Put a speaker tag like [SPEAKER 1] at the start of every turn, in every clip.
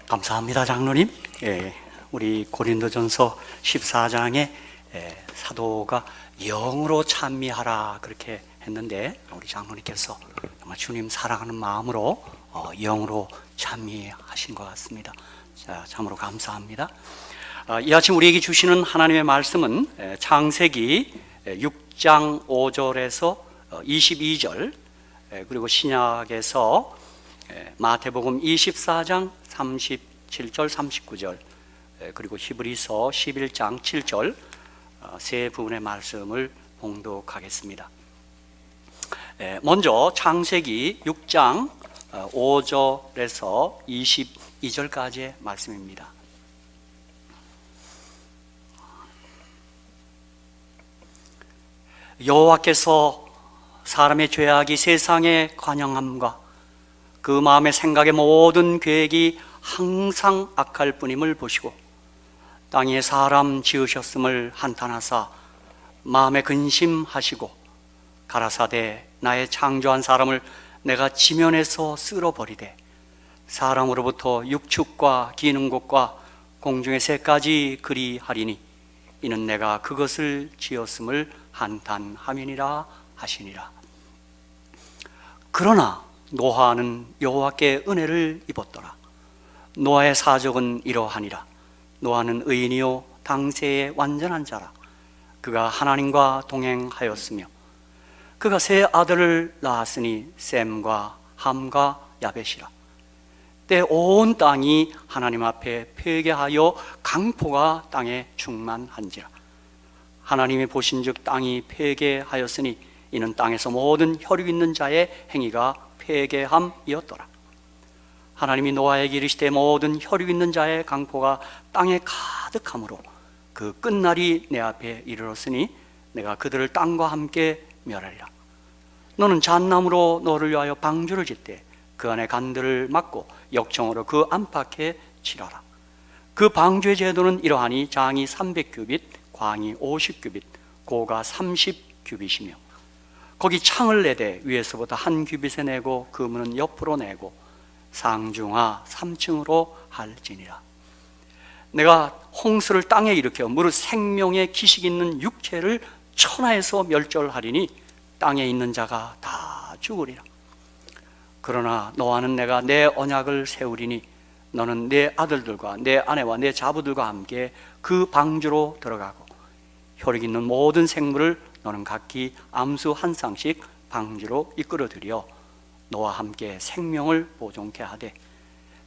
[SPEAKER 1] 감사합니다, 장로님. 우리 고린도전서 14장에 사도가 영으로 찬미하라 그렇게 했는데, 우리 장로님께서 정말 주님 사랑하는 마음으로 영으로 찬미하신 것 같습니다. 자, 참으로 감사합니다. 이 아침 우리에게 주시는 하나님의 말씀은 창세기 6장 5절에서 22절, 그리고 신약에서 마태복음 24장 37절 39절, 그리고 히브리서 11장 7절 세 부분의 말씀을 봉독하겠습니다. 먼저 창세기 6장 5절에서 22절까지의 말씀입니다. 여호와께서 사람의 죄악이 세상에 관영함과 그 마음의 생각의 모든 계획이 항상 악할 뿐임을 보시고 땅에 사람 지으셨음을 한탄하사 마음에 근심하시고 가라사대 나의 창조한 사람을 내가 지면에서 쓸어버리되 사람으로부터 육축과 기는 곳과 공중의 새까지 그리하리니 이는 내가 그것을 지었음을 한탄함이니라 하시니라. 그러나 노아는 여호와께 은혜를 입었더라. 노아의 사적은 이러하니라. 노아는 의인이요 당세의 완전한 자라. 그가 하나님과 동행하였으며 그가 세 아들을 낳았으니 셈과 함과 야벳이라. 때 온 땅이 하나님 앞에 폐괴하여 강포가 땅에 충만한지라. 하나님이 보신즉 땅이 폐괴하였으니 이는 땅에서 모든 혈육 있는 자의 행위가 폐괴함이었더라. 하나님이 노아에게 이르시되 모든 혈육 있는 자의 강포가 땅에 가득함으로 그 끝날이 내 앞에 이르렀으니 내가 그들을 땅과 함께 멸하리라. 너는 잣나무로 너를 위하여 방주를 짓되 그 안에 간들을 막고 역청으로 그 안팎에 칠하라. 그 방주의 제도는 이러하니 장이 300규빗, 광이 50규빗, 고가 30규빗이며 거기 창을 내되 위에서부터 한 규빗에 내고 그 문은 옆으로 내고 상중하 3층으로 할지니라. 내가 홍수를 땅에 일으켜 무릇 생명의 기식 있는 육체를 천하에서 멸절하리니 땅에 있는 자가 다 죽으리라. 그러나 너와는 내가 내 언약을 세우리니 너는 내 아들들과 내 아내와 내 자부들과 함께 그 방주로 들어가고 혈육 있는 모든 생물을 너는 각기 암수 한 쌍씩 방주로 이끌어들여 너와 함께 생명을 보존케 하되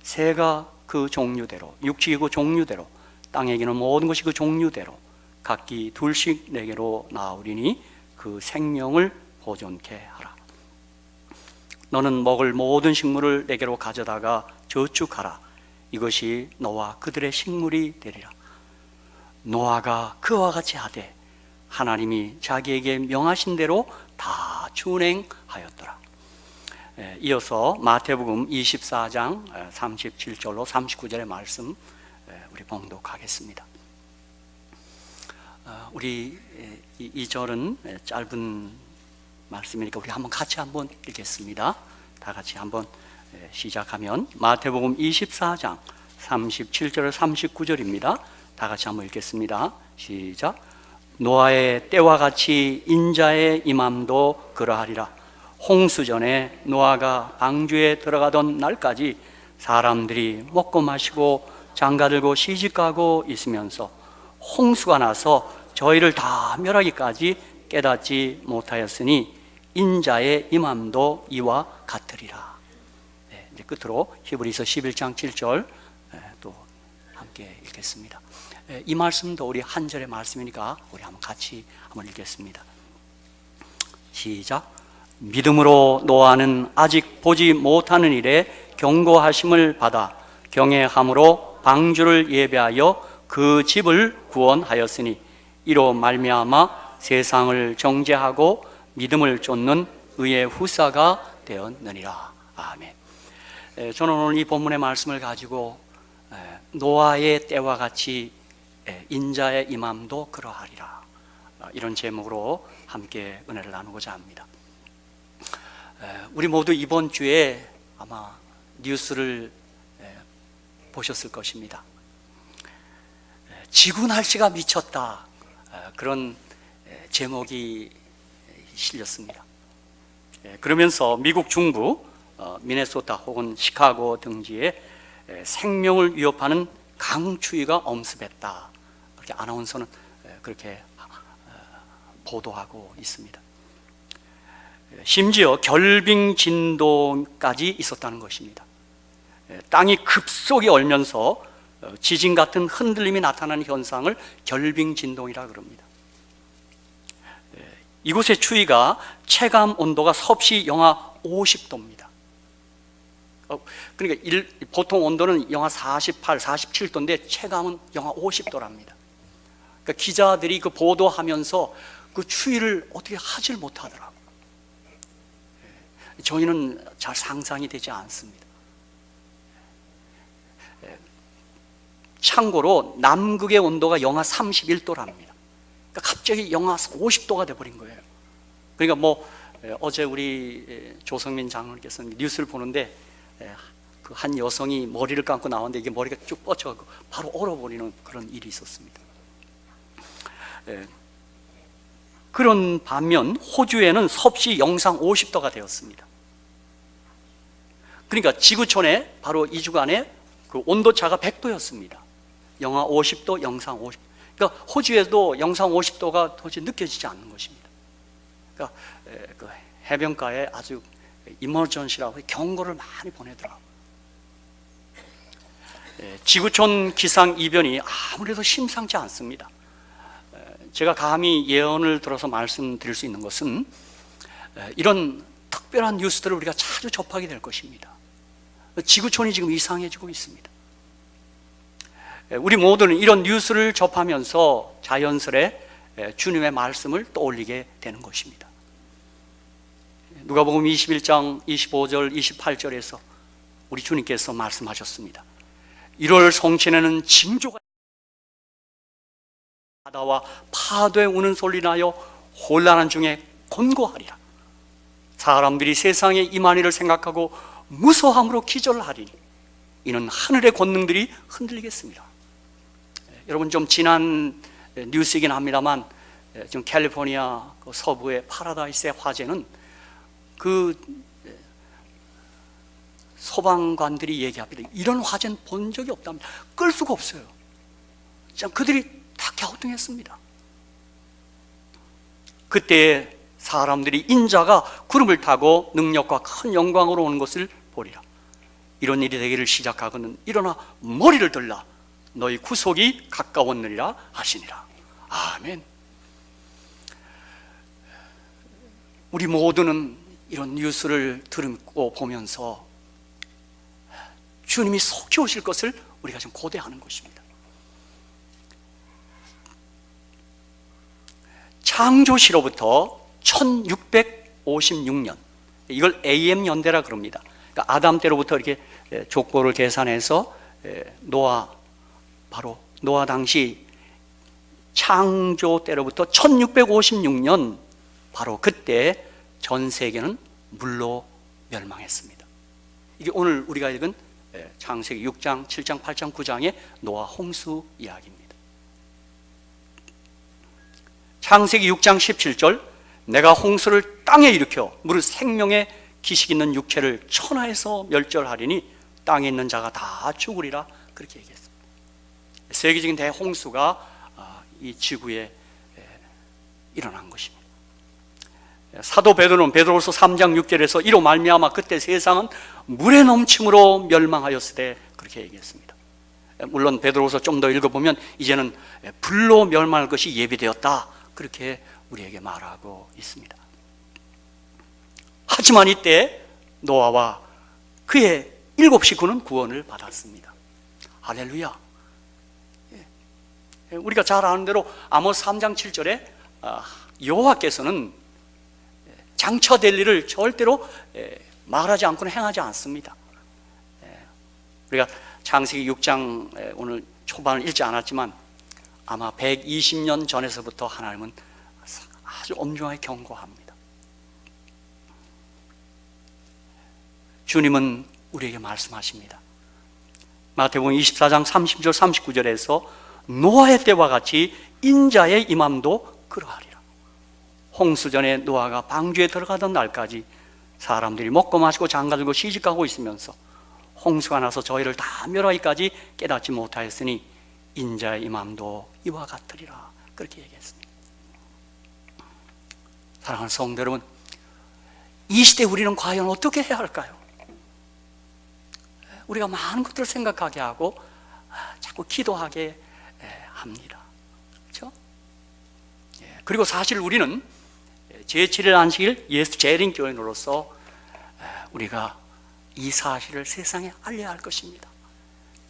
[SPEAKER 1] 새가 그 종류대로 육식이 그 종류대로 땅에 기는 모든 것이 그 종류대로 각기 둘씩 내게로 나오리니 그 생명을 보존케 하라. 너는 먹을 모든 식물을 내게로 가져다가 저축하라. 이것이 너와 그들의 식물이 되리라. 노아가 그와 같이 하되 하나님이 자기에게 명하신 대로 다 준행하였더라. 이어서 마태복음 24장 37절로 39절의 말씀 우리 봉독하겠습니다. 우리 이 절은 짧은 말씀이니까 우리 한번 같이 한번 읽겠습니다. 다 같이 한번 시작하면 마태복음 24장 37절 39절입니다. 다 같이 한번 읽겠습니다. 시작. 노아의 때와 같이 인자의 임함도 그러하리라. 홍수 전에 노아가 방주에 들어가던 날까지 사람들이 먹고 마시고 장가들고 시집가고 있으면서 홍수가 나서 저희를 다 멸하기까지 깨닫지 못하였으니 인자의 임함도 이와 같으리라. 이제 끝으로 히브리서 11장 7절 또 함께 읽겠습니다. 이 말씀도 우리 한 절의 말씀이니까 우리 한번 같이 한번 읽겠습니다. 시작. 믿음으로 노아는 아직 보지 못하는 일에 경고하심을 받아 경외함으로 방주를 예배하여 그 집을 구원하였으니 이로 말미암아 세상을 정죄하고 믿음을 쫓는 의의 후사가 되었느니라. 아멘. 저는 오늘 이 본문의 말씀을 가지고 노아의 때와 같이 인자의 임함도 그러하리라, 이런 제목으로 함께 은혜를 나누고자 합니다. 우리 모두 이번 주에 아마 뉴스를 보셨을 것입니다. 지구 날씨가 미쳤다, 그런 제목이 실렸습니다. 그러면서 미국 중부 미네소타 혹은 시카고 등지에 생명을 위협하는 강추위가 엄습했다, 그렇게 아나운서는 그렇게 보도하고 있습니다. 심지어 결빙 진동까지 있었다는 것입니다. 땅이 급속히 얼면서 지진 같은 흔들림이 나타나는 현상을 결빙 진동이라 그럽니다. 이곳의 추위가 체감 온도가 섭씨 영하 50도입니다. 그러니까 보통 온도는 영하 48, 47도인데 체감은 영하 50도랍니다. 그러니까 기자들이 그 보도하면서 그 추위를 어떻게 하질 못하더라고요. 저희는 잘 상상이 되지 않습니다. 참고로 남극의 온도가 영하 31도랍니다. 그러니까 갑자기 영하 50도가 돼버린 거예요. 그러니까 어제 우리 조성민 장로님께서는 뉴스를 보는데 그 한 여성이 머리를 감고 나왔는데 이게 머리가 쭉 뻗쳐갖고 바로 얼어버리는 그런 일이 있었습니다. 그런 반면 호주에는 섭씨 영상 50도가 되었습니다. 그러니까 지구촌에 바로 이 주간에 그 온도차가 100도였습니다. 영하 50도, 영상 50도. 그러니까 호주에도 영상 50도가 도저히 느껴지지 않는 것입니다. 그러니까 그 해변가에 아주 이머전시라고 경고를 많이 보내더라고요. 지구촌 기상 이변이 아무래도 심상치 않습니다. 제가 감히 예언을 들어서 말씀드릴 수 있는 것은 이런 특별한 뉴스들을 우리가 자주 접하게 될 것입니다. 지구촌이 지금 이상해지고 있습니다. 우리 모두는 이런 뉴스를 접하면서 자연스레 주님의 말씀을 떠올리게 되는 것입니다. 누가복음 21장 25절 28절에서 우리 주님께서 말씀하셨습니다. 1월 성신에는 징조가 바다와 파도에 우는 소리 나여 혼란한 중에 곤고하리라. 사람들이 세상에 임한 일을 생각하고 무서함으로 기절하리니 이는 하늘의 권능들이 흔들리겠습니다. 여러분, 좀 지난 뉴스이긴 합니다만 지금 캘리포니아 그 서부의 파라다이스의 화재는 그 소방관들이 얘기합니다. 이런 화재는 본 적이 없답니다. 끌 수가 없어요. 참 그들이 다 갸우뚱했습니다. 그때 사람들이 인자가 구름을 타고 능력과 큰 영광으로 오는 것을 보리라. 이런 일이 되기를 시작하거든 일어나 머리를 들라 너희 구속이 가까웠느니라 하시니라. 아멘. 우리 모두는 이런 뉴스를 들고 보면서 주님이 속히 오실 것을 우리가 지금 고대하는 것입니다. 창조시로부터 1656년, 이걸 AM 연대라 그럽니다. 그러니까 아담 때로부터 이렇게 족보를 계산해서 바로 노아 당시 창조 때로부터 1656년, 바로 그때 전 세계는 물로 멸망했습니다. 이게 오늘 우리가 읽은 창세기 6장, 7장, 8장, 9장의 노아 홍수 이야기입니다. 창세기 6장 17절, 내가 홍수를 땅에 일으켜 무릇 생명의 기식 있는 육체를 천하에서 멸절하리니 땅에 있는 자가 다 죽으리라, 그렇게 얘기했습니다. 세계적인 대홍수가 이 지구에 일어난 것입니다. 사도 베드로는 베드로서 3장 6절에서 이로 말미암아 그때 세상은 물의 넘침으로 멸망하였으되, 그렇게 얘기했습니다. 물론 베드로서 좀 더 읽어보면 이제는 불로 멸망할 것이 예비되었다, 그렇게 우리에게 말하고 있습니다. 하지만 이때 노아와 그의 7 식구는 구원을 받았습니다. 할렐루야. 우리가 잘 아는 대로 아모스 3장 7절에 여호와께서는 장차될 일을 절대로 말하지 않고는 행하지 않습니다. 우리가 창세기 6장 오늘 초반을 읽지 않았지만 아마 120년 전에서부터 하나님은 아주 엄중하게 경고합니다. 주님은 우리에게 말씀하십니다. 마태복음 24장 30절 39절에서 노아의 때와 같이 인자의 임함도 그러하리라. 홍수전에 노아가 방주에 들어가던 날까지 사람들이 먹고 마시고 장가들고 시집가고 있으면서 홍수가 나서 저희를 다 멸하기까지 깨닫지 못하였으니 인자의 임함도 이와 같으리라. 그렇게 얘기했습니다. 사랑하는 성도 여러분, 이 시대 우리는 과연 어떻게 해야 할까요? 우리가 많은 것들을 생각하게 하고 자꾸 기도하게 합니다. 그렇죠? 그리고 사실 우리는 제7일 안식일 예수 재림 교인으로서 우리가 이 사실을 세상에 알려야 할 것입니다.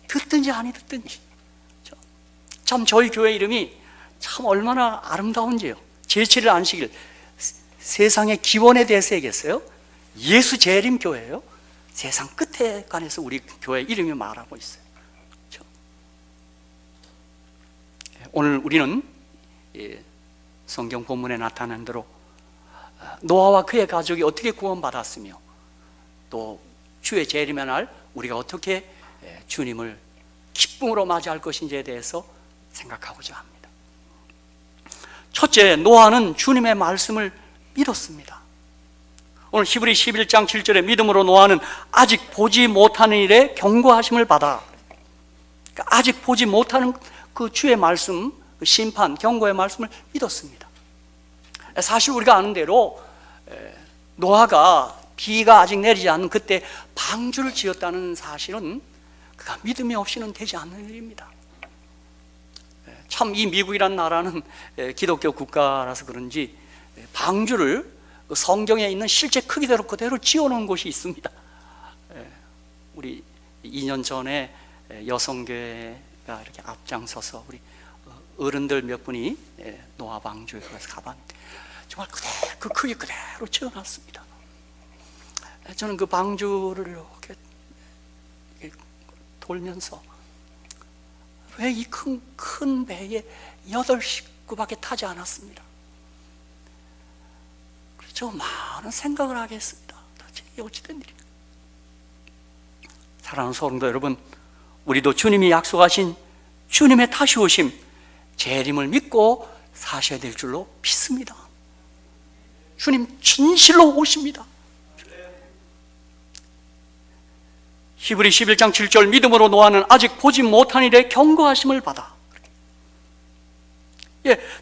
[SPEAKER 1] 듣든지 아니 듣든지. 참 저희 교회 이름이 참 얼마나 아름다운지요. 제7일 안식일, 세상의 기원에 대해서 얘기했어요. 예수 재림 교회예요. 세상 끝에 관해서 우리 교회 이름이 말하고 있어요. 그렇죠? 오늘 우리는 성경 본문에 나타난 대로 노아와 그의 가족이 어떻게 구원받았으며 또 주의 재림의 날 우리가 어떻게 주님을 기쁨으로 맞이할 것인지에 대해서 생각하고자 합니다. 첫째, 노아는 주님의 말씀을 믿었습니다. 오늘 히브리 11장 7절에 믿음으로 노아는 아직 보지 못하는 일에 경고하심을 받아, 그러니까 아직 보지 못하는 그 주의 말씀, 그 심판, 경고의 말씀을 믿었습니다. 사실 우리가 아는 대로 노아가 비가 아직 내리지 않는 그때 방주를 지었다는 사실은 그가 믿음이 없이는 되지 않는 일입니다. 참 이 미국이라는 나라는 기독교 국가라서 그런지 방주를 성경에 있는 실제 크기대로 그대로 지어놓은 곳이 있습니다. 우리 2년 전에 여성교회가 이렇게 앞장서서 우리 어른들 몇 분이 노아 방주에 가봤는데 정말 그대로 그 크기 그대로 지어놨습니다. 저는 그 방주를 이렇게 돌면서 왜 이 큰 배에 8식구밖에 타지 않았습니다. 그래서 많은 생각을 하게 했습니다. 도대체 이게 어찌된 일인가? 사랑하는 성도 여러분, 우리도 주님이 약속하신 주님의 다시 오심, 재림을 믿고 사셔야 될 줄로 믿습니다. 주님 진실로 오십니다. 히브리 11장 7절 믿음으로 노아는 아직 보지 못한 일에 경고하심을 받아.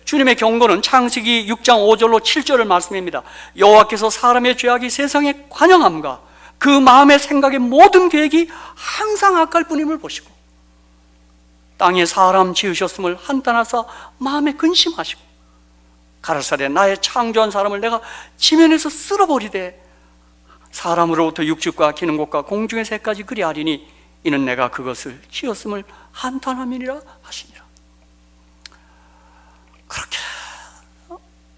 [SPEAKER 1] 주님의 경고는 창세기 6장 5절로 7절을 말씀합니다. 여호와께서 사람의 죄악이 세상에 관영함과 그 마음의 생각의 모든 계획이 항상 악할 뿐임을 보시고 땅에 사람 지으셨음을 한탄하사 마음에 근심하시고 가라사대 나의 창조한 사람을 내가 지면에서 쓸어버리되 사람으로부터 육축과 기는 것과 공중의 새까지 그리하리니 이는 내가 그것을 지었음을 한탄함이니라 하시니라. 그렇게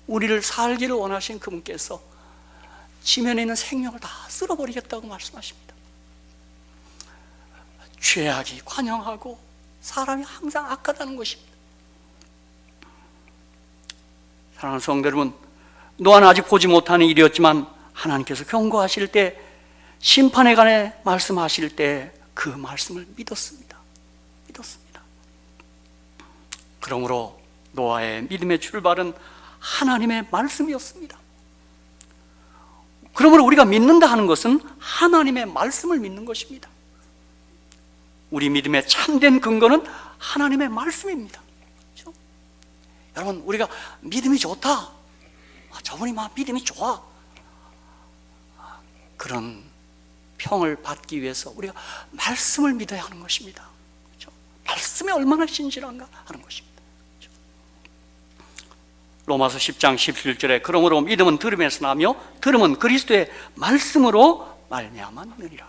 [SPEAKER 1] 우리를 살기를 원하신 그분께서 지면에 있는 생명을 다 쓸어버리겠다고 말씀하십니다. 죄악이 관영하고 사람이 항상 악하다는 것입니다. 사랑하는 성도 여러분, 노아는 아직 보지 못하는 일이었지만 하나님께서 경고하실 때, 심판에 관해 말씀하실 때 그 말씀을 믿었습니다. 그러므로 노아의 믿음의 출발은 하나님의 말씀이었습니다. 그러므로 우리가 믿는다 하는 것은 하나님의 말씀을 믿는 것입니다. 우리 믿음의 참된 근거는 하나님의 말씀입니다. 그렇죠? 여러분, 우리가 믿음이 좋다, 저분이 막 믿음이 좋아, 그런 평을 받기 위해서 우리가 말씀을 믿어야 하는 것입니다. 그렇죠? 말씀이 얼마나 신실한가 하는 것입니다. 그렇죠? 로마서 10장 17절에 그러므로 믿음은 들음에서 나며 들음은 그리스도의 말씀으로 말미암았느니라.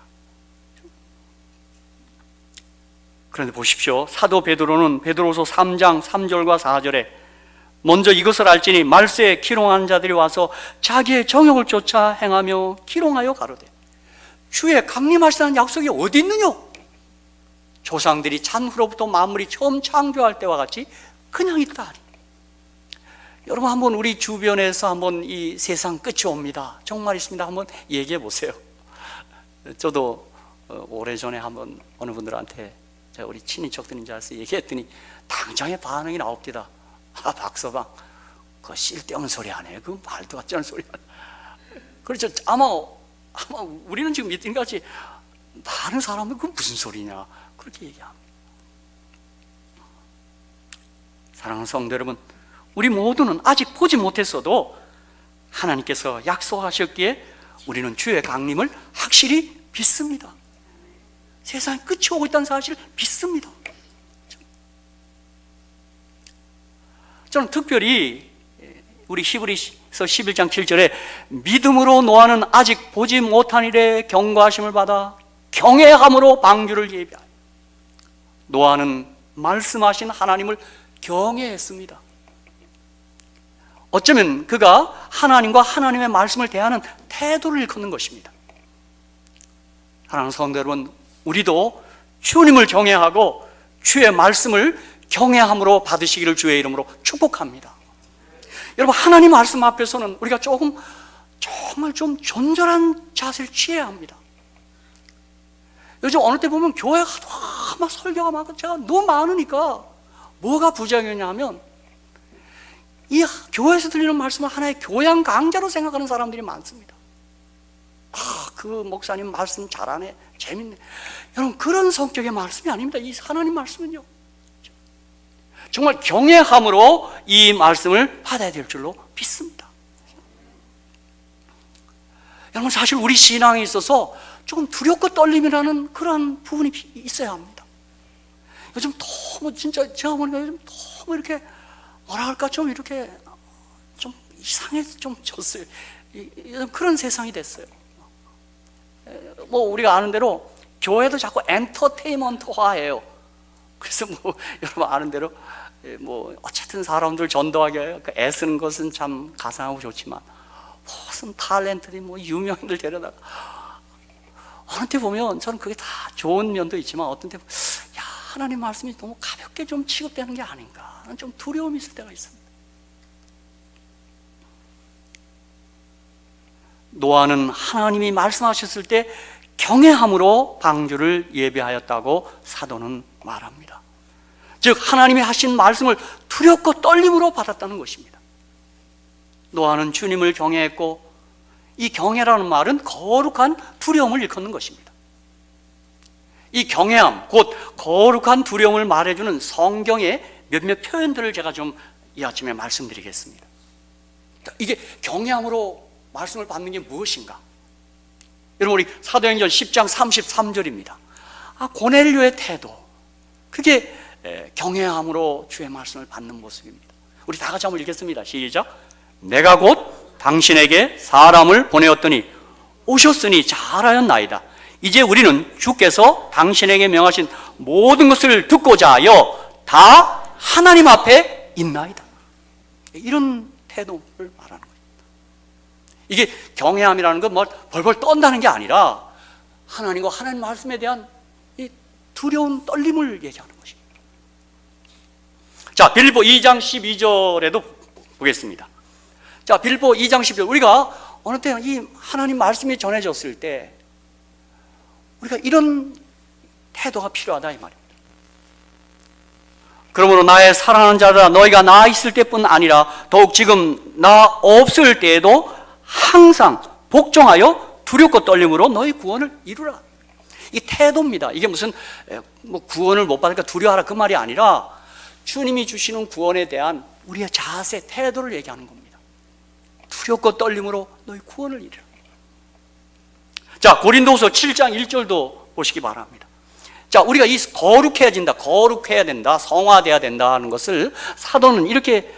[SPEAKER 1] 그런데 보십시오. 사도 베드로는 베드로서 3장 3절과 4절에 먼저 이것을 알지니 말세에 기롱한 자들이 와서 자기의 정욕을 쫓아 행하며 기롱하여 가로되 주의 강림하시다는 약속이 어디 있느냐? 조상들이 잔후로부터 만물이 처음 창조할 때와 같이 그냥 있다 하니. 여러분, 한번 우리 주변에서 한번 이 세상 끝이 옵니다, 정말 있습니다, 한번 얘기해 보세요. 저도 오래전에 한번 어느 분들한테 제가 우리 친인척들인 줄 알아서 얘기했더니 당장에 반응이 나옵니다. 아, 박서방, 그 쓸데없는 소리 안 해. 그 말도 같지 않은 소리 안 해. 그렇죠. 아마 우리는 지금 믿는 같이 많은 사람은 그 무슨 소리냐 그렇게 얘기합니다. 사랑하는 성도 여러분, 우리 모두는 아직 보지 못했어도 하나님께서 약속하셨기에 우리는 주의 강림을 확실히 믿습니다. 세상이 끝이 오고 있다는 사실을 믿습니다. 저는 특별히 우리 히브리서 11장 7절에 믿음으로 노아는 아직 보지 못한 일에 경고하심을 받아 경외함으로 방주를 예비하여, 노아는 말씀하신 하나님을 경외했습니다. 어쩌면 그가 하나님과 하나님의 말씀을 대하는 태도를 일컫는 것입니다. 사랑하는 성도 여러분, 우리도 주님을 경외하고 주의 말씀을 경외함으로 받으시기를 주의 이름으로 축복합니다. 여러분, 하나님 말씀 앞에서는 우리가 정말 좀 존잘한 자세를 취해야 합니다. 요즘 어느 때 보면 교회가 막 설교가 많고 제가 너무 많으니까 뭐가 부작용이냐면 이 교회에서 들리는 말씀을 하나의 교양 강좌로 생각하는 사람들이 많습니다. 그 목사님 말씀 잘하네, 재밌네. 여러분, 그런 성격의 말씀이 아닙니다. 이 하나님 말씀은요, 정말 경외함으로 이 말씀을 받아야 될 줄로 믿습니다. 여러분, 사실 우리 신앙에 있어서 조금 두렵고 떨림이라는 그런 부분이 있어야 합니다. 요즘 너무 진짜 제가 보니까 요즘 너무 이렇게 뭐라 할까 좀 이렇게 좀 이상해 좀 졌어요. 그런 세상이 됐어요. 뭐 우리가 아는 대로 교회도 자꾸 엔터테인먼트화해요. 그래서 뭐 여러분 아는 대로 뭐 어쨌든 사람들 전도하게 애쓰는 것은 참 가상하고 좋지만 무슨 탤런트들이 뭐 유명인들 데려다가 어느 때 보면 저는 그게 다 좋은 면도 있지만 어떤 때 야, 하나님 말씀이 너무 가볍게 좀 취급되는 게 아닌가 좀 두려움이 있을 때가 있습니다. 노아는 하나님이 말씀하셨을 때 경외함으로 방주를 예비하였다고 사도는 말합니다. 즉 하나님이 하신 말씀을 두렵고 떨림으로 받았다는 것입니다. 노아는 주님을 경외했고 이 경외라는 말은 거룩한 두려움을 일컫는 것입니다. 이 경외함, 곧 거룩한 두려움을 말해주는 성경의 몇몇 표현들을 제가 좀 이 아침에 말씀드리겠습니다. 이게 경외함으로 말씀을 받는 게 무엇인가? 여러분, 우리 사도행전 10장 33절입니다. 고넬료의 태도, 그게 경외함으로 주의 말씀을 받는 모습입니다. 우리 다 같이 한번 읽겠습니다. 시작. 내가 곧 당신에게 사람을 보내었더니 오셨으니 잘하였나이다. 이제 우리는 주께서 당신에게 명하신 모든 것을 듣고자 하여 다 하나님 앞에 있나이다. 이런 태도를 말하는 거예요. 이게 경외함이라는 건 뭐 벌벌 떤다는 게 아니라 하나님과 하나님 말씀에 대한 이 두려운 떨림을 얘기하는 것입니다. 자, 빌립보 2장 12절에도 보겠습니다. 자, 빌립보 2장 12절, 우리가 어느 때 이 하나님 말씀이 전해졌을 때 우리가 이런 태도가 필요하다 이 말입니다. 그러므로 나의 사랑하는 자들아, 너희가 나 있을 때뿐 아니라 더욱 지금 나 없을 때에도 항상 복종하여 두렵고 떨림으로 너희 구원을 이루라. 이 태도입니다. 이게 무슨 뭐 구원을 못 받으니까 두려워하라 그 말이 아니라 주님이 주시는 구원에 대한 우리의 자세, 태도를 얘기하는 겁니다. 두렵고 떨림으로 너희 구원을 이루라. 자, 고린도후서 7장 1절도 보시기 바랍니다. 자, 우리가 이 거룩해야 된다, 성화돼야 된다 하는 것을 사도는 이렇게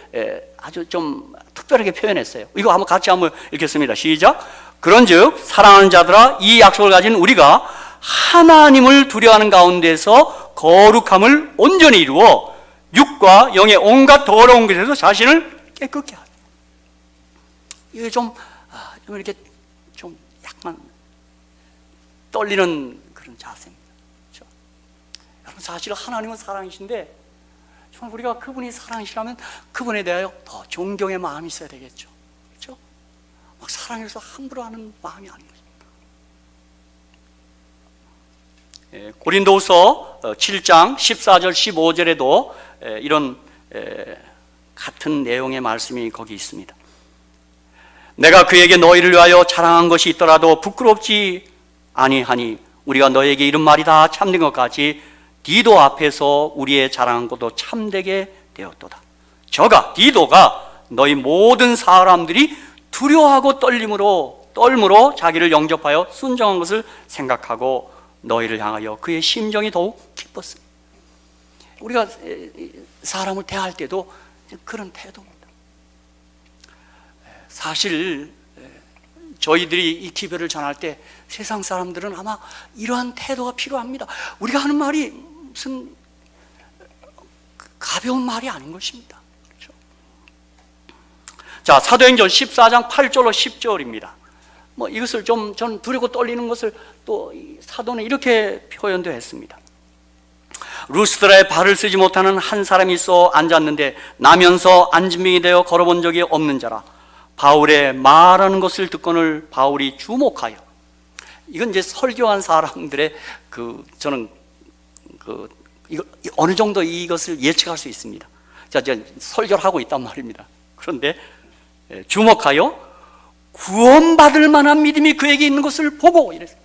[SPEAKER 1] 아주 좀 특별하게 표현했어요. 이거 한번 같이 한번 읽겠습니다. 시작. 그런즉 사랑하는 자들아, 이 약속을 가진 우리가 하나님을 두려워하는 가운데서 거룩함을 온전히 이루어 육과 영의 온갖 더러운 것에서 자신을 깨끗게 하라. 이게 좀 이렇게 좀 약간 떨리는 그런 자세입니다. 그렇죠? 여러분, 사실 하나님은 사랑이신데 정말 우리가 그분이 사랑이시라면 그분에 대하여 더 존경의 마음이 있어야 되겠죠. 그렇죠? 막 사랑해서 함부로 하는 마음이 아닌 것입니다. 고린도후서 7장 14절 15절에도 이런 같은 내용의 말씀이 거기 있습니다. 내가 그에게 너희를 위하여 자랑한 것이 있더라도 부끄럽지 아니하니 우리가 너에게 이런 말이 다 참된 것 같이 디도 앞에서 우리의 자랑한 것도 참되게 되었도다. 저가 디도가 너희 모든 사람들이 두려워하고 떨므로 자기를 영접하여 순종한 것을 생각하고 너희를 향하여 그의 심정이 더욱 기뻤습니다. 우리가 사람을 대할 때도 그런 태도입니다. 사실 저희들이 이 기별을 전할 때 세상 사람들은 아마 이러한 태도가 필요합니다. 우리가 하는 말이 무슨 가벼운 말이 아닌 것입니다. 그렇죠? 자, 사도행전 14장 8절로 10절입니다. 이것을 좀 저는 두렵고 떨리는 것을 또 사도는 이렇게 표현도 했습니다. 루스드라에 발을 쓰지 못하는 한 사람이 있어 앉았는데 나면서 앉은병이 되어 걸어본 적이 없는 자라. 바울의 말하는 것을 듣고는 바울이 주목하여, 이건 이제 설교한 사람들의 저는 이거 어느 정도 이것을 예측할 수 있습니다. 자, 이제 설교를 하고 있단 말입니다. 그런데 주목하여 구원받을 만한 믿음이 그에게 있는 것을 보고 이랬어요.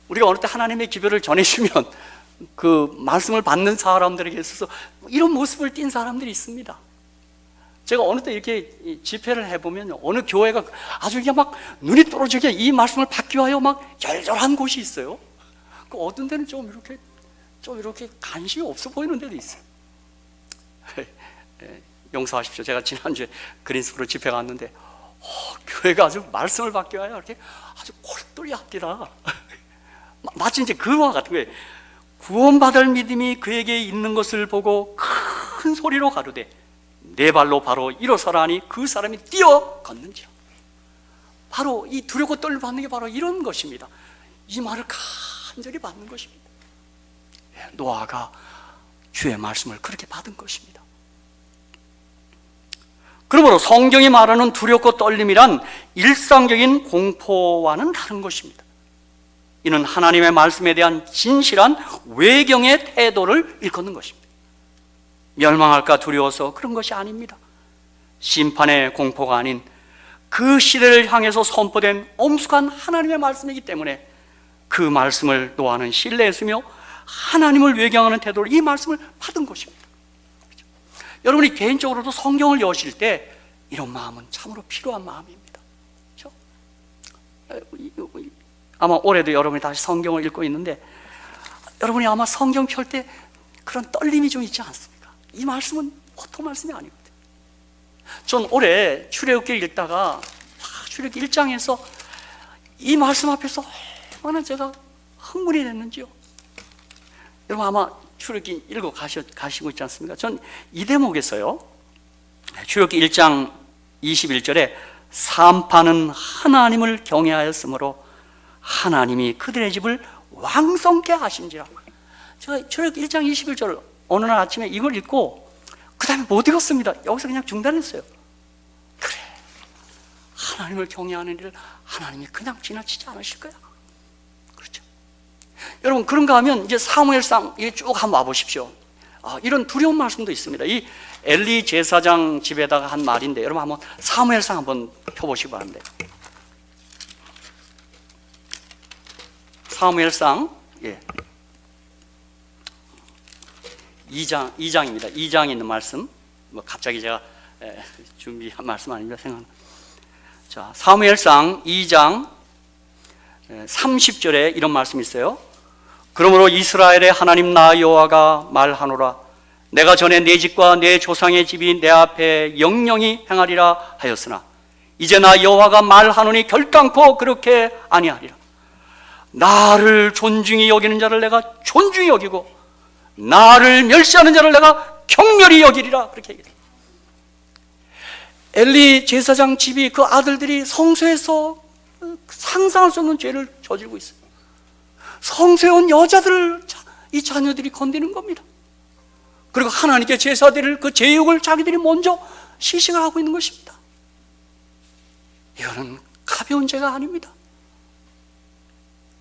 [SPEAKER 1] 우리가 어느 때 하나님의 기별을 전해주면 그 말씀을 받는 사람들에게 있어서 이런 모습을 띈 사람들이 있습니다. 제가 어느 때 이렇게 집회를 해보면 어느 교회가 아주 그냥 막 눈이 떨어지게 이 말씀을 받기 위하여 막 열렬한 곳이 있어요. 어떤 데는 좀 이렇게 관심이 없어 보이는 데도 있어요. 용서하십시오. 제가 지난주에 그린스프로 집회 갔는데 교회가 아주 말씀을 받기 위하여 이렇게 아주 골똘히 합디다. 마치 이제 그와 같은 거예요. 구원받을 믿음이 그에게 있는 것을 보고 큰 소리로 가로되 내 발로 바로 일어서라니 그 사람이 뛰어 걷는지라. 바로 이 두렵고 떨려 받는 게 바로 이런 것입니다. 이 말을 간절히 받는 것입니다. 노아가 주의 말씀을 그렇게 받은 것입니다. 그러므로 성경이 말하는 두렵고 떨림이란 일상적인 공포와는 다른 것입니다. 이는 하나님의 말씀에 대한 진실한 외경의 태도를 일컫는 것입니다. 멸망할까 두려워서 그런 것이 아닙니다. 심판의 공포가 아닌 그 시대를 향해서 선포된 엄숙한 하나님의 말씀이기 때문에 그 말씀을 노아는 신뢰했으며 하나님을 외경하는 태도로 이 말씀을 받은 것입니다. 그렇죠? 여러분이 개인적으로도 성경을 여실 때 이런 마음은 참으로 필요한 마음입니다. 그렇죠? 아마 올해도 여러분이 다시 성경을 읽고 있는데 여러분이 아마 성경 펼 때 그런 떨림이 좀 있지 않습니까? 이 말씀은 보통 말씀이 아니거든요. 전 올해 출애굽기 읽다가 출애굽기 1장에서 이 말씀 앞에서 얼마나 제가 흥분이 됐는지요. 여러분 아마 출애굽기 읽어 가시고 있지 않습니까? 전 이 대목에서요, 출애굽기 1장 21절에 산파는 하나님을 경외하였으므로 하나님이 그들의 집을 왕성케 하신지라. 제가 출애굽기 1장 21절 어느 날 아침에 이걸 읽고 그 다음에 못 읽었습니다. 여기서 그냥 중단했어요. 그래, 하나님을 경외하는 일을 하나님이 그냥 지나치지 않으실 거야. 그렇죠? 여러분 그런가 하면 이제 사무엘상 쭉 한번 와보십시오. 이런 두려운 말씀도 있습니다. 이 엘리 제사장 집에다가 한 말인데 여러분 한번 사무엘상 한번 펴보시기 바랍니다. 사무엘상 2장입니다. 2장에 있는 말씀. 갑자기 제가 준비한 말씀 아닙니다. 생각나. 자, 사무엘상 2장 30절에 이런 말씀이 있어요. 그러므로 이스라엘의 하나님 나 여호와가 말하노라. 내가 전에 내 집과 내 조상의 집이 내 앞에 영영히 행하리라 하였으나 이제 나 여호와가 말하노니 결단코 그렇게 아니하리라. 나를 존중히 여기는 자를 내가 존중히 여기고 나를 멸시하는 자를 내가 경멸히 여기리라. 그렇게 얘기해요. 엘리 제사장 집이 그 아들들이 성소에서 상상할 수 없는 죄를 저지르고 있어요. 성소에 온 여자들을 이 자녀들이 건드리는 겁니다. 그리고 하나님께 제사 드릴 그 제육을 자기들이 먼저 시식을 하고 있는 것입니다. 이거는 가벼운 죄가 아닙니다.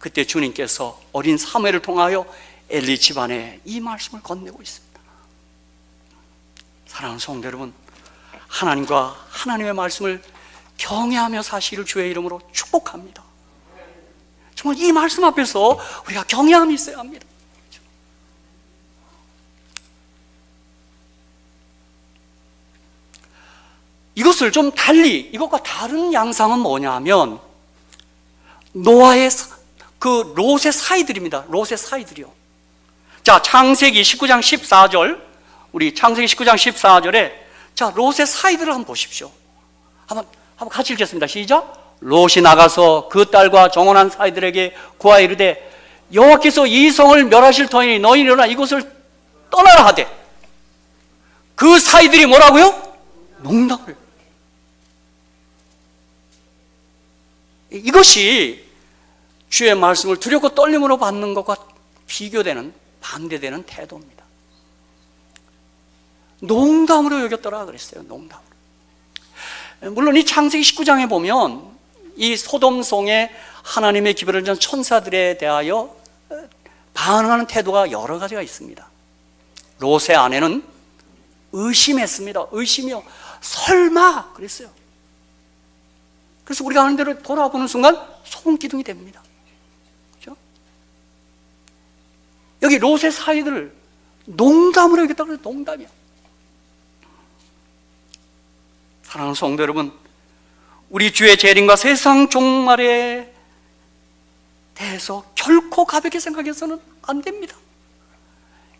[SPEAKER 1] 그때 주님께서 어린 사무엘을 통하여 엘리 집안에 이 말씀을 건네고 있습니다. 사랑하는 성도 여러분, 하나님과 하나님의 말씀을 경외하며 사시기를 주의 이름으로 축복합니다. 정말 이 말씀 앞에서 우리가 경외함이 있어야 합니다. 이것을 좀 달리, 이것과 다른 양상은 뭐냐 하면 노아의 그 롯의 사이들입니다. 롯의 사이들이요. 자, 창세기 19장 14절, 우리 창세기 19장 14절에 자, 롯의 사이들을 한번 보십시오. 한번 같이 읽겠습니다. 시작. 롯이 나가서 그 딸과 정혼한 사이들에게 구하여 이르되 여호와께서 이 성을 멸하실 터이니 너희 일어나 이곳을 떠나라 하되, 그 사이들이 뭐라고요? 농담을. 이것이 주의 말씀을 두렵고 떨림으로 받는 것과 비교되는, 반대되는 태도입니다. 농담으로 여겼더라 그랬어요. 농담으로. 물론 이 창세기 19장에 보면 이 소돔성에 하나님의 기별을 전 천사들에 대하여 반응하는 태도가 여러 가지가 있습니다. 롯의 아내는 의심했습니다. 의심이요. 설마 그랬어요. 그래서 우리가 아는 대로 돌아보는 순간 소금기둥이 됩니다. 그렇죠? 여기 롯의 사이들을 농담으로 여겼다고 그래요. 농담이야. 사랑하는 성도 여러분, 우리 주의 재림과 세상 종말에 대해서 결코 가볍게 생각해서는 안 됩니다.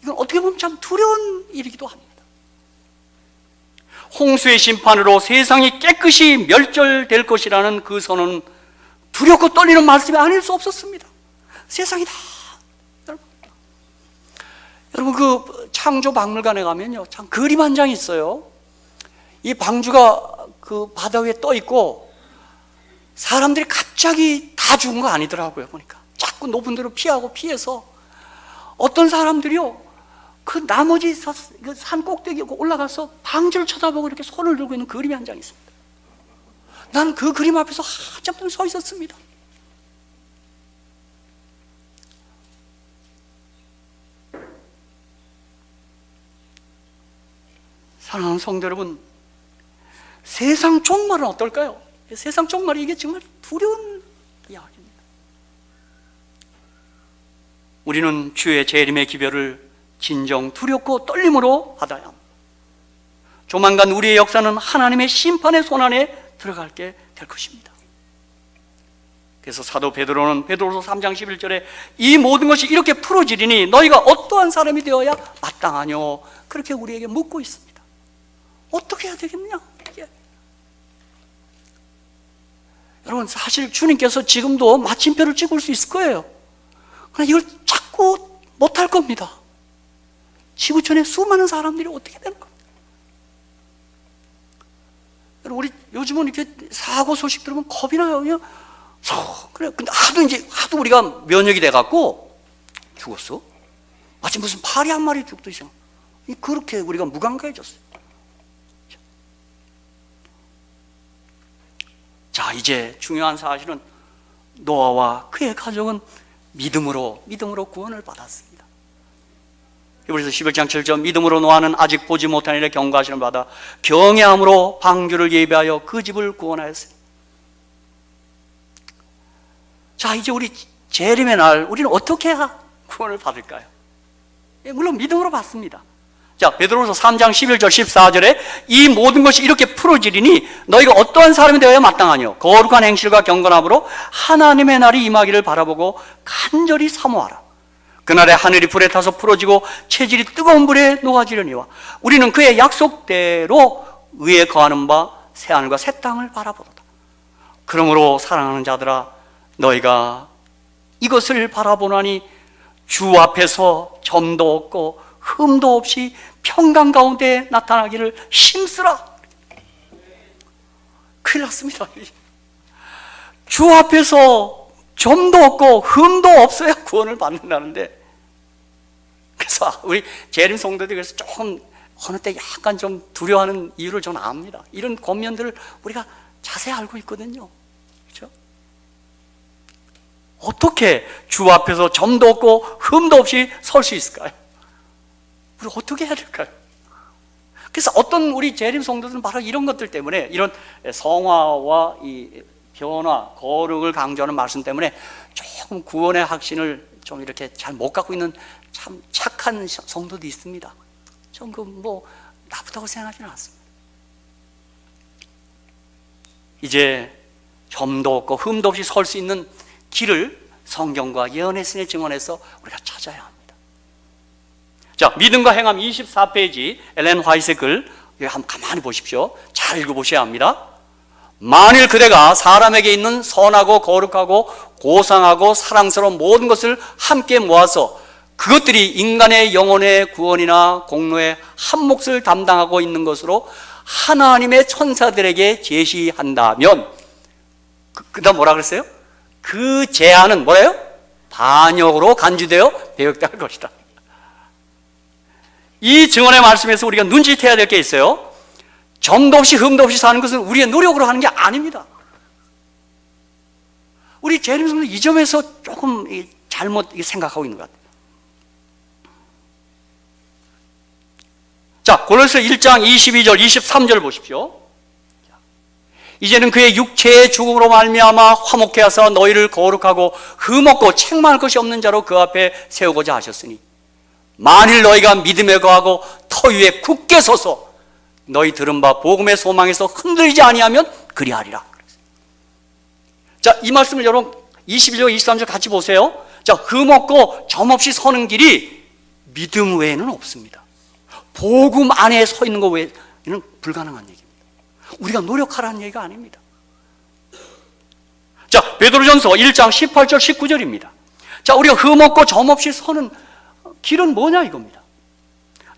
[SPEAKER 1] 이건 어떻게 보면 참 두려운 일이기도 합니다. 홍수의 심판으로 세상이 깨끗이 멸절될 것이라는 그 선언은 두렵고 떨리는 말씀이 아닐 수 없었습니다. 세상이 다, 여러분 그 창조 박물관에 가면요, 참 그림 한 장 있어요. 이 방주가 그 바다 위에 떠 있고 사람들이 갑자기 다 죽은 거 아니더라고요. 보니까 자꾸 높은 데로 피해서 어떤 사람들이요, 그 나머지 산 꼭대기 올라가서 방주를 쳐다보고 이렇게 손을 들고 있는 그림이 한 장 있습니다. 나는 그 그림 앞에서 한참 동안 서 있었습니다. 사랑하는 성도 여러분, 세상 종말은 어떨까요? 세상 종말이 이게 정말 두려운 이야기입니다. 우리는 주의 재림의 기별을 진정 두렵고 떨림으로 받아야 합니다. 조만간 우리의 역사는 하나님의 심판의 손안에 들어가게 될 것입니다. 그래서 사도 베드로는 베드로서 3장 11절에 이 모든 것이 이렇게 풀어지리니 너희가 어떠한 사람이 되어야 마땅하뇨, 그렇게 우리에게 묻고 있습니다. 어떻게 해야 되겠냐? 여러분, 사실 주님께서 지금도 마침표를 찍을 수 있을 거예요. 그러나 이걸 자꾸 못할 겁니다. 지구촌에 수많은 사람들이 어떻게 되는 겁니까? 여러분, 우리 요즘은 이렇게 사고 소식 들으면 겁이 나요. 그냥 그래. 근데 하도 우리가 면역이 돼갖고 죽었어. 마치 무슨 파리 한 마리 죽듯이 그렇게 우리가 무감각해졌어요. 자, 이제 중요한 사실은 노아와 그의 가족은 믿음으로 구원을 받았습니다. 그래서 11장 7절, 믿음으로 노아는 아직 보지 못한 일에 경고하시는 바다 경외함으로 방주를 예비하여 그 집을 구원하였습니다. 자, 이제 우리 재림의 날 우리는 어떻게 해야 구원을 받을까요? 물론 믿음으로 받습니다. 자, 베드로서 3장 11절 14절에 이 모든 것이 이렇게 풀어지리니 너희가 어떠한 사람이 되어야 마땅하뇨, 거룩한 행실과 경건함으로 하나님의 날이 임하기를 바라보고 간절히 사모하라. 그날에 하늘이 불에 타서 풀어지고 체질이 뜨거운 불에 녹아지려니와 우리는 그의 약속대로 위에 거하는 바 새하늘과 새 땅을 바라보도다. 그러므로 사랑하는 자들아, 너희가 이것을 바라보나니 주 앞에서 점도 없고 흠도 없이 평강 가운데 나타나기를 힘쓰라. 큰일 났습니다. 주 앞에서 점도 없고 흠도 없어야 구원을 받는다는데, 그래서 우리 재림 성도들이 그래서 조금 어느 때 약간 좀 두려워하는 이유를 저는 압니다. 이런 권면들을 우리가 자세히 알고 있거든요. 그렇죠? 어떻게 주 앞에서 점도 없고 흠도 없이 설 수 있을까요? 우리 어떻게 해야 될까요? 그래서 어떤 우리 재림 성도들은 바로 이런 것들 때문에, 이런 성화와 이 변화, 거룩을 강조하는 말씀 때문에 조금 구원의 확신을 좀 이렇게 잘 못 갖고 있는 참 착한 성도도 있습니다. 전 그 뭐 나쁘다고 생각하지는 않습니다. 이제 점도 없고 흠도 없이 설 수 있는 길을 성경과 예언의 신의 증언에서 우리가 찾아야 합니다. 자, 믿음과 행함 24페이지 엘렌 화이트의 글 한번 가만히 보십시오. 잘 읽어보셔야 합니다. 만일 그대가 사람에게 있는 선하고 거룩하고 고상하고 사랑스러운 모든 것을 함께 모아서 그것들이 인간의 영혼의 구원이나 공로의 한 몫을 담당하고 있는 것으로 하나님의 천사들에게 제시한다면, 그 다음 뭐라 그랬어요? 그 제안은 뭐래요? 반역으로 간주되어 배역될 것이다. 이 증언의 말씀에서 우리가 눈짓해야 될 게 있어요. 점도 없이 흠도 없이 사는 것은 우리의 노력으로 하는 게 아닙니다. 우리 재림성도 이 점에서 조금 잘못 생각하고 있는 것 같아요. 자, 골로새 1장 22절 23절 보십시오. 이제는 그의 육체의 죽음으로 말미암아 화목케 하사 너희를 거룩하고 흠없고 책망할 것이 없는 자로 그 앞에 세우고자 하셨으니, 만일 너희가 믿음에 거하고 터 위에 굳게 서서 너희 들은 바 복음의 소망에서 흔들리지 아니하면 그리하리라. 자, 이 말씀을 여러분 22절 23절 같이 보세요. 자, 흠없고 점없이 서는 길이 믿음 외에는 없습니다. 복음 안에 서 있는 것 외에는 불가능한 얘기입니다. 우리가 노력하라는 얘기가 아닙니다. 자, 베드로전서 1장 18절 19절입니다. 자, 우리가 흠없고 점없이 서는 길은 뭐냐 이겁니다.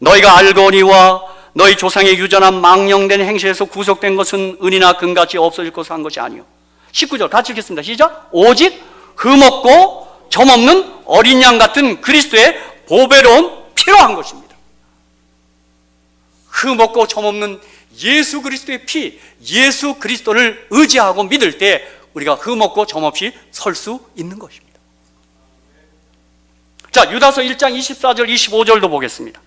[SPEAKER 1] 너희가 알거니와 너희 조상의 유전한 망령된 행실에서 구속된 것은 은이나 금같이 없어질 것을 한 것이 아니요. 19절 같이 읽겠습니다. 시작. 오직 흠없고 점없는 어린 양 같은 그리스도의 보배로운 피로 한 것입니다. 흠없고 점없는 예수 그리스도의 피, 예수 그리스도를 의지하고 믿을 때 우리가 흠없고 점없이 설 수 있는 것입니다. 자, 유다서 1장 24절 25절도 보겠습니다.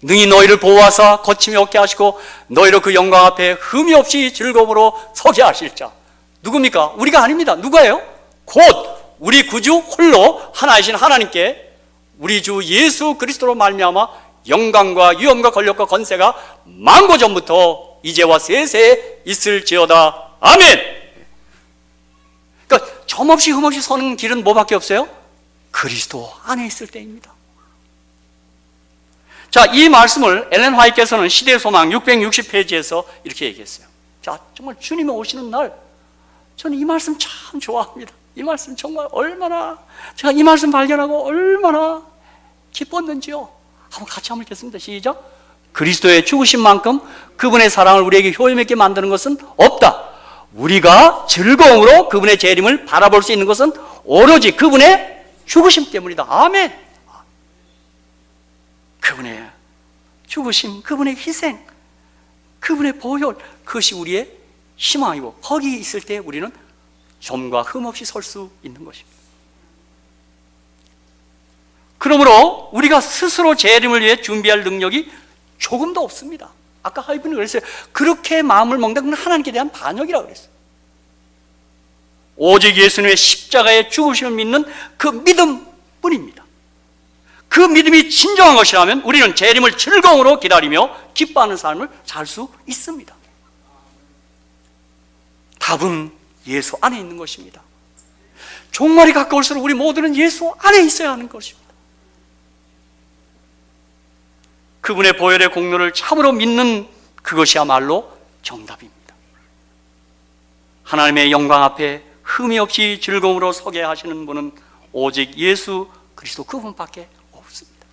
[SPEAKER 1] 능히 너희를 보호하사 거침이 없게 하시고 너희로 그 영광 앞에 흠이 없이 즐거움으로 서게 하실 자. 누굽니까? 우리가 아닙니다. 누가예요? 곧 우리 구주 홀로 하나이신 하나님께 우리 주 예수 그리스도로 말미암아 영광과 위엄과 권력과 권세가 만고 전부터 이제와 세세에 있을지어다. 아멘. 그러니까 점없이 흠없이 서는 길은 뭐밖에 없어요? 그리스도 안에 있을 때입니다. 자, 이 말씀을 엘렌 화이트께서는 시대의 소망 660페이지에서 이렇게 얘기했어요. 자, 정말 주님이 오시는 날 저는 이 말씀 참 좋아합니다. 이 말씀 정말 얼마나 제가 이 말씀 발견하고 얼마나 기뻤는지요. 한번 같이 한번 읽겠습니다. 시작. 그리스도의 죽으신 만큼 그분의 사랑을 우리에게 효험있게 만드는 것은 없다. 우리가 즐거움으로 그분의 재림을 바라볼 수 있는 것은 오로지 그분의 죽으심 때문이다. 아멘. 그분의 죽으심, 그분의 희생, 그분의 보혈, 그것이 우리의 희망이고 거기 있을 때 우리는 점과 흠 없이 설 수 있는 것입니다. 그러므로 우리가 스스로 재림을 위해 준비할 능력이 조금도 없습니다. 아까 하이브는 그랬어요. 그렇게 마음을 먹는다. 그건 하나님께 대한 반역이라고 그랬어요. 오직 예수님의 십자가의 죽으심을 믿는 그 믿음뿐입니다. 그 믿음이 진정한 것이라면 우리는 재림을 즐거움으로 기다리며 기뻐하는 삶을 살 수 있습니다. 답은 예수 안에 있는 것입니다. 종말이 가까울수록 우리 모두는 예수 안에 있어야 하는 것입니다. 그분의 보혈의 공로를 참으로 믿는 그것이야말로 정답입니다. 하나님의 영광 앞에 흠이 없이 즐거움으로 서게 하시는 분은 오직 예수 그리스도 그분밖에 없습니다.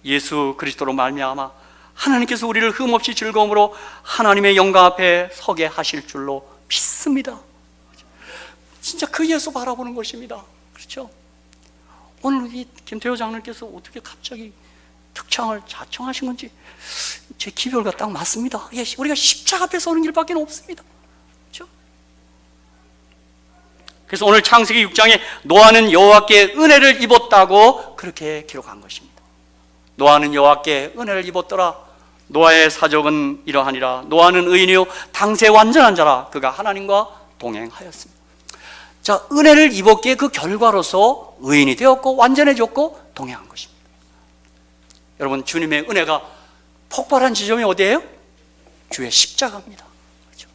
[SPEAKER 1] 예수 그리스도로 말미암아 하나님께서 우리를 흠 없이 즐거움으로 하나님의 영광 앞에 서게 하실 줄로 믿습니다. 진짜 그 예수 바라보는 것입니다. 그렇죠? 오늘 이 김태호 장로님께서 어떻게 갑자기 특창을 자청하신 건지 제 기별과 딱 맞습니다. 우리가 십자가 앞에 서는 길밖에 없습니다. 그렇죠? 그래서 오늘 창세기 6장에 노아는 여호와께 은혜를 입었다고 그렇게 기록한 것입니다. 노아는 여호와께 은혜를 입었더라. 노아의 사족은 이러하니라. 노아는 의인이요 당세 완전한 자라. 그가 하나님과 동행하였습니다. 자, 은혜를 입었기에 그 결과로서 의인이 되었고 완전해졌고 동행한 것입니다. 여러분, 주님의 은혜가 폭발한 지점이 어디예요? 주의 십자가입니다. 그렇죠?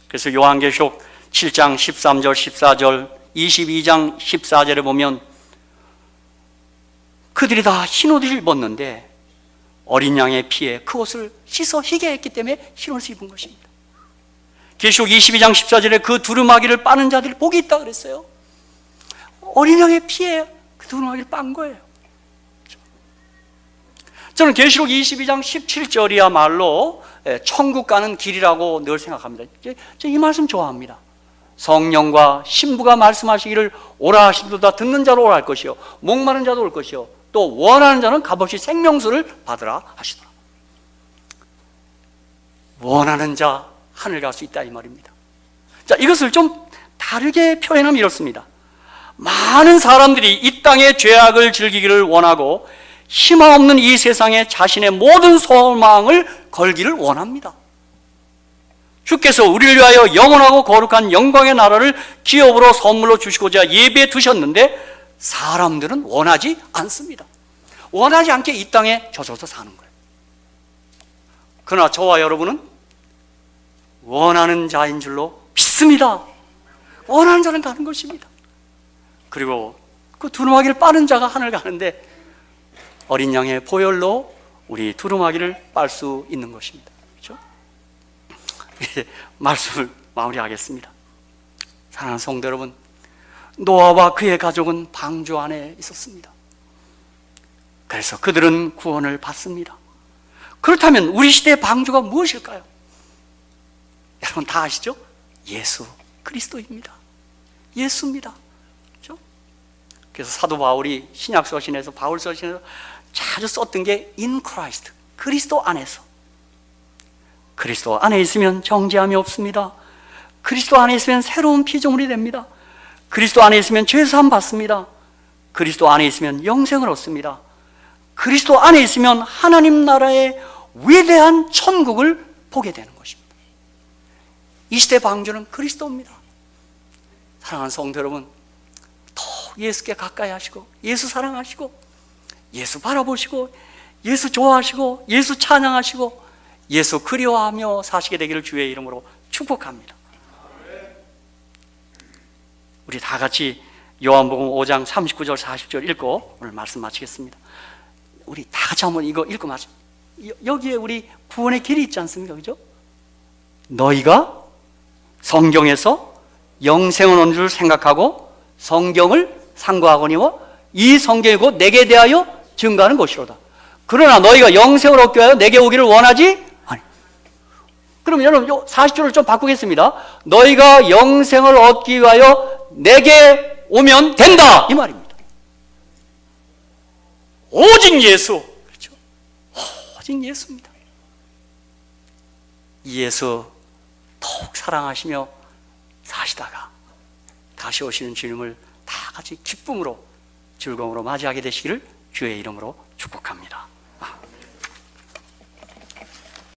[SPEAKER 1] 그래서 요한계시록 7장 13절 14절 22장 14절에 보면 그들이 다 흰 옷을 입었는데 어린 양의 피에 그 옷을 씻어 희게 했기 때문에 흰 옷을 입은 것입니다. 계시록 22장 14절에 그 두루마기를 빠는 자들이 복이 있다 그랬어요. 어린 양의 피에 그 두루마기를 빤 거예요. 저는 계시록 22장 17절이야말로 천국 가는 길이라고 늘 생각합니다. 이 말씀 좋아합니다. 성령과 신부가 말씀하시기를 오라 하시도다. 듣는 자로 오라 할 것이요 목마른 자도 올 것이요 또 원하는 자는 값없이 생명수를 받으라 하시더라. 원하는 자 하늘 갈 수 있다 이 말입니다. 자, 이것을 좀 다르게 표현하면 이렇습니다. 많은 사람들이 이 땅의 죄악을 즐기기를 원하고 희망 없는 이 세상에 자신의 모든 소망을 걸기를 원합니다. 주께서 우리를 위하여 영원하고 거룩한 영광의 나라를 기업으로 선물로 주시고자 예배에 두셨는데 사람들은 원하지 않습니다. 원하지 않게 이 땅에 젖어서 사는 거예요. 그러나 저와 여러분은 원하는 자인 줄로 믿습니다. 원하는 자는 가는 것입니다. 그리고 그 두루마기를 빠는 자가 하늘 가는데 어린 양의 보혈로 우리 두루마기를 빨 수 있는 것입니다. 그렇죠? 이제 말씀을 마무리하겠습니다. 사랑하는 성도 여러분, 노아와 그의 가족은 방주 안에 있었습니다. 그래서 그들은 구원을 받습니다. 그렇다면 우리 시대의 방주가 무엇일까요? 여러분 다 아시죠? 예수 그리스도입니다. 예수입니다. 그렇죠? 그래서 사도 바울이 신약 서신에서 바울 서신에서 자주 썼던 게 in Christ, 그리스도 안에서. 그리스도 안에 있으면 정죄함이 없습니다. 그리스도 안에 있으면 새로운 피조물이 됩니다. 그리스도 안에 있으면 죄사함 받습니다. 그리스도 안에 있으면 영생을 얻습니다. 그리스도 안에 있으면 하나님 나라의 위대한 천국을 보게 되는 것입니다. 이 시대 방주는 그리스도입니다. 사랑하는 성도 여러분, 더 예수께 가까이 하시고 예수 사랑하시고 예수 바라보시고 예수 좋아하시고 예수 찬양하시고 예수 그리워하며 사시게 되기를 주의 이름으로 축복합니다. 우리 다 같이 요한복음 5장 39절 40절 읽고 오늘 말씀 마치겠습니다. 우리 다 같이 한번 이거 읽고 마치. 여기에 우리 구원의 길이 있지 않습니까? 그죠? 너희가 성경에서 영생을 얻는 줄 생각하고 성경을 상고하거니와 이 성경이 곧 내게 대하여 증거하는 것이로다. 그러나 너희가 영생을 얻기 위하여 내게 오기를 원하지? 아니. 그럼 여러분 40절을 좀 바꾸겠습니다. 너희가 영생을 얻기 위하여 내게 오면 된다 이 말입니다. 오직 예수. 그렇죠? 오직 예수입니다. 이 예수 더욱 사랑하시며 사시다가 다시 오시는 주님을 다 같이 기쁨으로 즐거움으로 맞이하게 되시기를 주의 이름으로 축복합니다.